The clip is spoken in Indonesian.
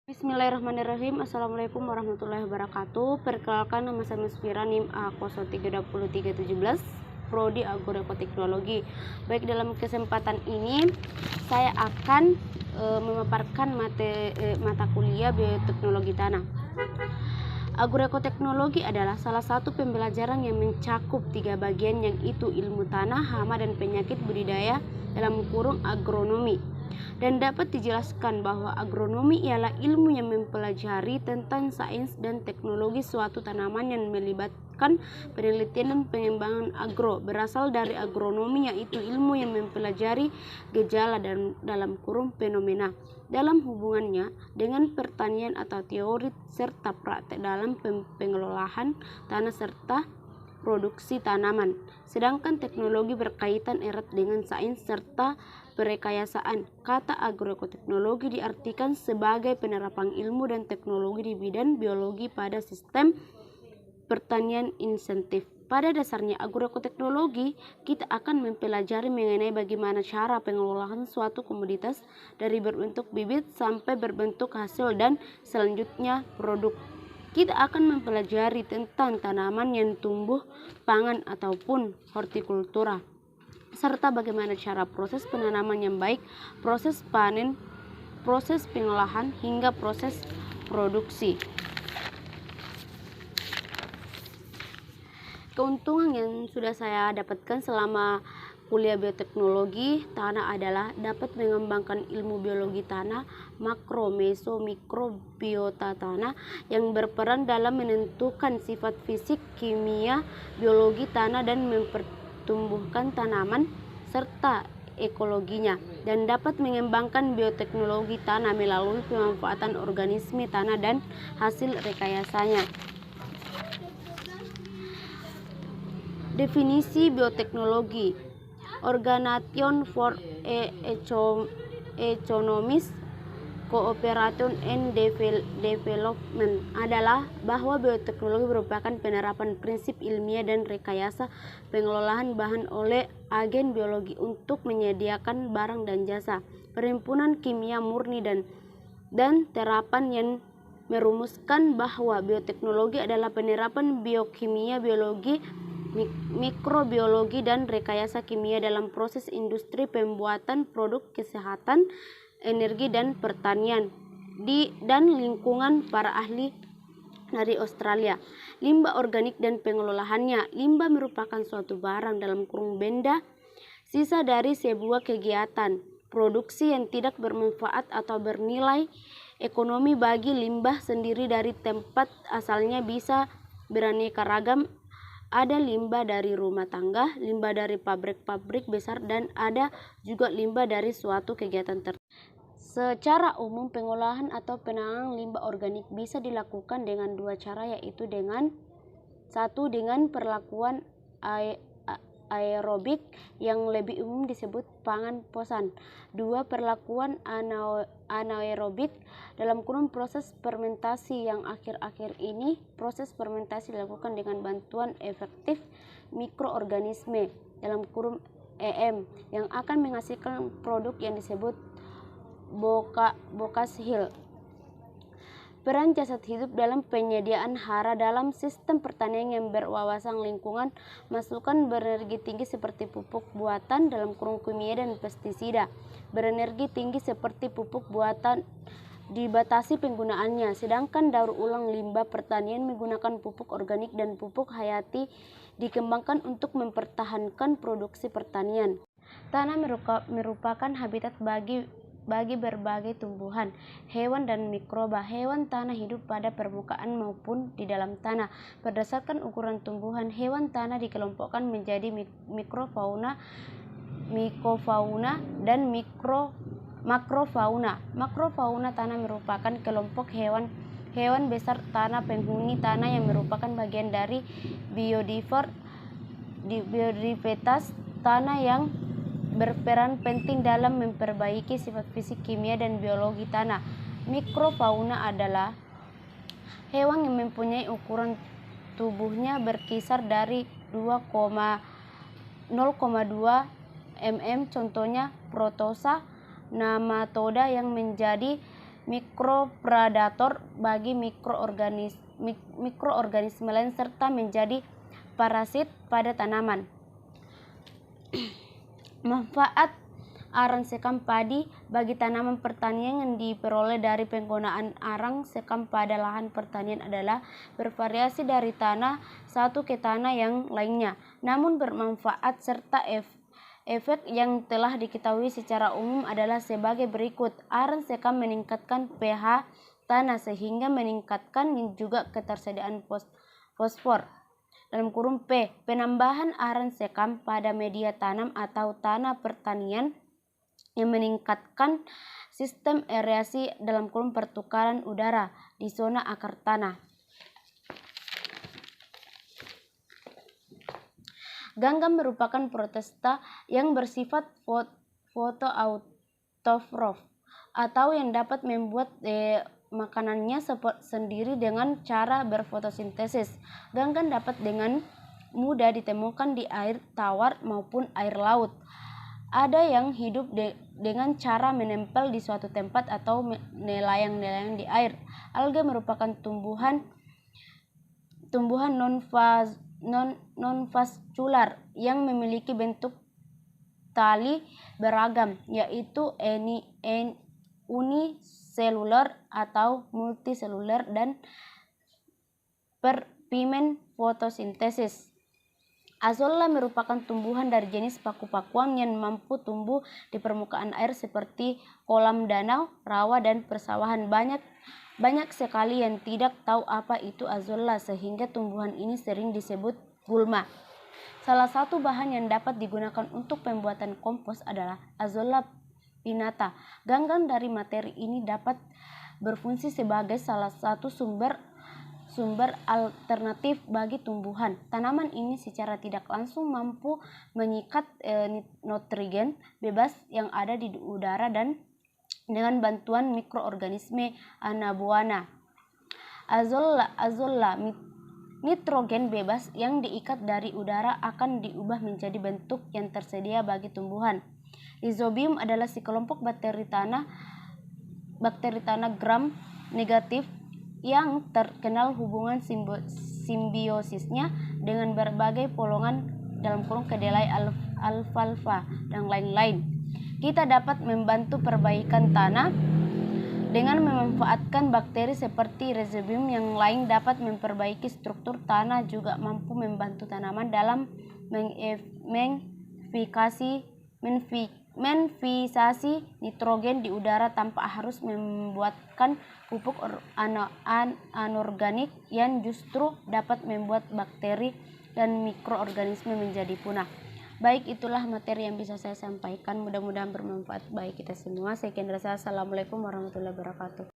Bismillahirrahmanirrahim. Assalamualaikum warahmatullahi wabarakatuh. Perkenalkan, nama saya Musfira, NIM A032317, Prodi Agroekoteknologi. Baik, dalam kesempatan ini saya akan memaparkan mata kuliah bioteknologi tanah. Agroekoteknologi adalah salah satu pembelajaran yang mencakup 3 bagian, yang itu ilmu tanah, hama, dan penyakit budidaya dalam kurung agronomi. Dan dapat dijelaskan bahwa agronomi ialah ilmu yang mempelajari tentang sains dan teknologi suatu tanaman yang melibatkan penelitian dan pengembangan agro. Berasal dari agronomi, yaitu ilmu yang mempelajari gejala dan dalam kurung fenomena dalam hubungannya dengan pertanian atau teori serta praktek dalam pengelolaan tanah serta produksi tanaman. Sedangkan teknologi berkaitan erat dengan sains serta perekayasaan. Kata agroekoteknologi diartikan sebagai penerapan ilmu dan teknologi di bidang biologi pada sistem pertanian insentif. Pada dasarnya agroekoteknologi kita akan mempelajari mengenai bagaimana cara pengelolaan suatu komoditas dari berbentuk bibit sampai berbentuk hasil dan selanjutnya produk. Kita akan mempelajari tentang tanaman yang tumbuh pangan ataupun hortikultura, serta bagaimana cara proses penanaman yang baik, proses panen, proses pengolahan, hingga proses produksi. Keuntungan yang sudah saya dapatkan selama kuliah bioteknologi tanah adalah dapat mengembangkan ilmu biologi tanah, makro, meso, mikro biota tanah yang berperan dalam menentukan sifat fisik, kimia, biologi tanah dan mempertumbuhkan tanaman serta ekologinya, dan dapat mengembangkan bioteknologi tanah melalui pemanfaatan organisme tanah dan hasil rekayasanya. Definisi bioteknologi: Organization for Economic Cooperation and Development adalah bahwa bioteknologi merupakan penerapan prinsip ilmiah dan rekayasa pengelolaan bahan oleh agen biologi untuk menyediakan barang dan jasa. Perhimpunan Kimia Murni dan terapan yang merumuskan bahwa bioteknologi adalah penerapan biokimia, biologi, mikrobiologi, dan rekayasa kimia dalam proses industri pembuatan produk kesehatan, energi, dan pertanian dan lingkungan. Para ahli dari Australia. Limbah organik dan pengelolaannya. Limbah merupakan suatu barang dalam kurung benda sisa dari sebuah kegiatan produksi yang tidak bermanfaat atau bernilai ekonomi bagi limbah sendiri dari tempat asalnya bisa beraneka ragam. Ada limbah dari rumah tangga, limbah dari pabrik-pabrik besar, dan ada juga limbah dari suatu kegiatan tertentu. Secara umum, pengolahan atau penanganan limbah organik bisa dilakukan dengan 2 cara, yaitu dengan 1. Dengan perlakuan aerobik yang lebih umum disebut pengemposan. 2. Perlakuan anaerobik dalam kurung proses fermentasi, yang akhir-akhir ini proses fermentasi dilakukan dengan bantuan efektif mikroorganisme dalam kurung EM yang akan menghasilkan produk yang disebut bokashil. Peran jasad hidup dalam penyediaan hara dalam sistem pertanian yang berwawasan lingkungan. Masukan berenergi tinggi seperti pupuk buatan dalam kurung kimia dan pestisida. Berenergi tinggi seperti pupuk buatan dibatasi penggunaannya, sedangkan daur ulang limbah pertanian menggunakan pupuk organik dan pupuk hayati dikembangkan untuk mempertahankan produksi pertanian. Tanah merupakan habitat bagi berbagai tumbuhan, hewan, dan mikroba. Hewan tanah hidup pada permukaan maupun di dalam tanah. Berdasarkan ukuran tumbuhan, hewan tanah dikelompokkan menjadi mikrofauna, mikofauna, dan makrofauna. Makrofauna tanah merupakan kelompok hewan besar tanah penghuni tanah yang merupakan bagian dari biodiversitas tanah yang berperan penting dalam memperbaiki sifat fisik, kimia, dan biologi tanah. Mikrofauna adalah hewan yang mempunyai ukuran tubuhnya berkisar dari 0,2 mm, contohnya Protosa, nematoda yang menjadi mikropredator bagi mikroorganisme lain serta menjadi parasit pada tanaman. Manfaat arang sekam padi bagi tanaman pertanian yang diperoleh dari penggunaan arang sekam pada lahan pertanian adalah bervariasi dari tanah satu ke tanah yang lainnya, namun bermanfaat serta efek yang telah diketahui secara umum adalah sebagai berikut. Arang sekam meningkatkan pH tanah sehingga meningkatkan juga ketersediaan fosfor. P. Penambahan arang sekam pada media tanam atau tanah pertanian yang meningkatkan sistem aerasi pertukaran udara di zona akar tanah. Ganggan merupakan protista yang bersifat fotoautotrof atau yang dapat membuat makanannya sendiri dengan cara berfotosintesis. Ganggan dapat dengan mudah ditemukan di air tawar maupun air laut. Ada yang hidup dengan cara menempel di suatu tempat atau nelayang-nelayang di air. Alga merupakan tumbuhan non-vaskular yang memiliki bentuk tali beragam, yaitu uniselular atau multiselular dan berpimen fotosintesis. Azolla merupakan tumbuhan dari jenis paku-pakuan yang mampu tumbuh di permukaan air seperti kolam danau, rawa, dan persawahan. Banyak sekali yang tidak tahu apa itu azolla sehingga tumbuhan ini sering disebut gulma. Salah satu bahan yang dapat digunakan untuk pembuatan kompos adalah azolla pinnata. Ganggan dari materi ini dapat berfungsi sebagai salah satu sumber alternatif bagi tumbuhan. Tanaman ini secara tidak langsung mampu menyikat nitrogen bebas yang ada di udara dan dengan bantuan mikroorganisme anaboana. Azolla nitrogen bebas yang diikat dari udara akan diubah menjadi bentuk yang tersedia bagi tumbuhan. Rhizobium adalah sekelompok bakteri tanah gram negatif yang terkenal hubungan simbiosisnya dengan berbagai golongan kedelai, alfalfa, dan lain-lain. Kita dapat membantu perbaikan tanah dengan memanfaatkan bakteri seperti Rhizobium. Yang lain dapat memperbaiki struktur tanah, juga mampu membantu tanaman dalam menfisasi nitrogen di udara tanpa harus membuatkan pupuk anorganik yang justru dapat membuat bakteri dan mikroorganisme menjadi punah. Baik, itulah materi yang bisa saya sampaikan. Mudah-mudahan bermanfaat bagi kita semua. Sekian dari saya. Assalamualaikum warahmatullahi wabarakatuh.